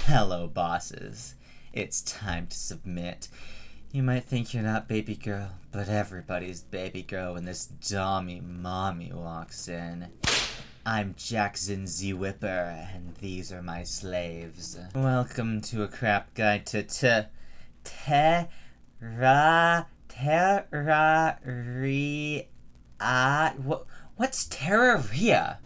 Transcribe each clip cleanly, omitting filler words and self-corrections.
Hello, bosses. It's time to submit. You might think you're not baby girl, but everybody's baby girl when this dummy mommy walks in. I'm Jackson Z Whipper, and these are my slaves. Welcome to a crap guide to Terraria. What's Terraria?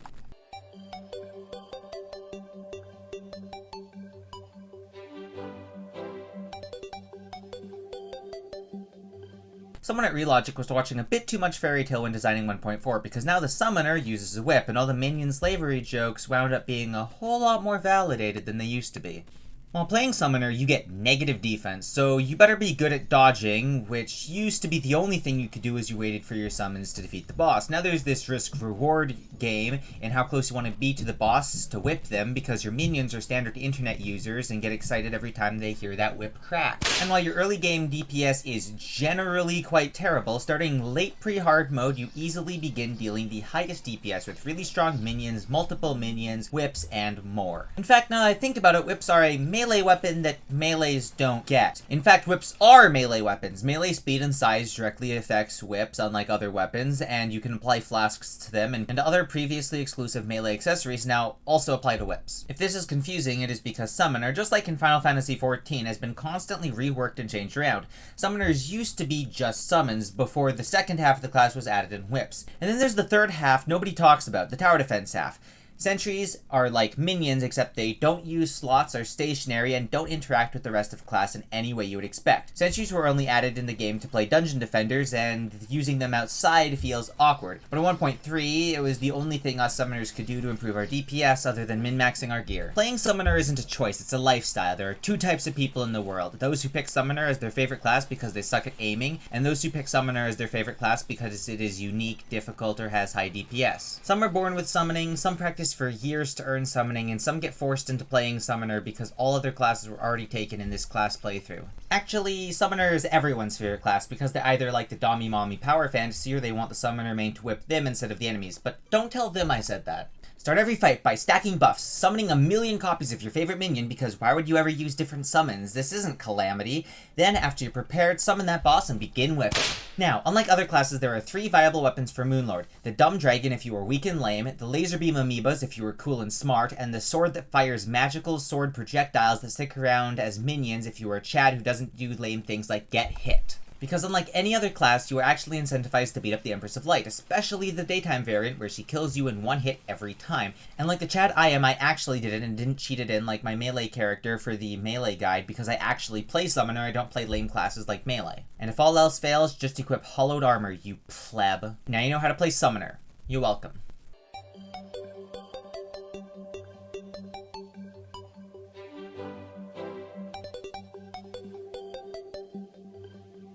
Someone at Relogic was watching a bit too much Fairy Tail when designing 1.4 because now the summoner uses a whip and all the minion slavery jokes wound up being a whole lot more validated than they used to be. While playing Summoner, you get negative defense, so you better be good at dodging, which used to be the only thing you could do as you waited for your summons to defeat the boss. Now there's this risk-reward game in how close you want to be to the boss to whip them, because your minions are standard internet users and get excited every time they hear that whip crack. And while your early game DPS is generally quite terrible, starting late pre-hard mode, you easily begin dealing the highest DPS with really strong minions, multiple minions, whips, and more. In fact, now that I think about it, whips are a melee weapon that melees don't get. In fact, whips are melee weapons. Melee speed and size directly affects whips, unlike other weapons, and you can apply flasks to them, and other previously exclusive melee accessories now also apply to whips. If this is confusing, it is because Summoner, just like in Final Fantasy XIV, has been constantly reworked and changed around. Summoners used to be just summons before the second half of the class was added in whips. And then there's the third half nobody talks about, the tower defense half. Sentries are like minions, except they don't use slots, are stationary, and don't interact with the rest of the class in any way you would expect. Sentries were only added in the game to play dungeon defenders, and using them outside feels awkward. But in 1.3, it was the only thing us summoners could do to improve our DPS other than min-maxing our gear. Playing Summoner isn't a choice, it's a lifestyle. There are two types of people in the world. Those who pick Summoner as their favorite class because they suck at aiming, and those who pick Summoner as their favorite class because it is unique, difficult, or has high DPS. Some are born with summoning, some practice for years to earn summoning, and some get forced into playing Summoner because all other classes were already taken in this class playthrough. Actually, Summoner is everyone's favorite class because they either like the Dommy Mommy power fantasy or they want the Summoner main to whip them instead of the enemies, but don't tell them I said that. Start every fight by stacking buffs, summoning 1,000,000 copies of your favorite minion because why would you ever use different summons? This isn't Calamity. Then, after you're prepared, summon that boss and begin whipping. Now, unlike other classes, there are 3 viable weapons for Moonlord. The Dumb Dragon if you are weak and lame, the Laser Beam Amoebas if you are cool and smart, and the sword that fires magical sword projectiles that stick around as minions if you are Chad who doesn't do lame things like get hit. Because unlike any other class, you are actually incentivized to beat up the Empress of Light, especially the daytime variant where she kills you in one hit every time. And like the Chad I am, I actually did it and didn't cheat it in like my melee character for the melee guide because I actually play Summoner, I don't play lame classes like melee. And if all else fails, just equip Hollowed Armor, you pleb. Now you know how to play Summoner. You're welcome.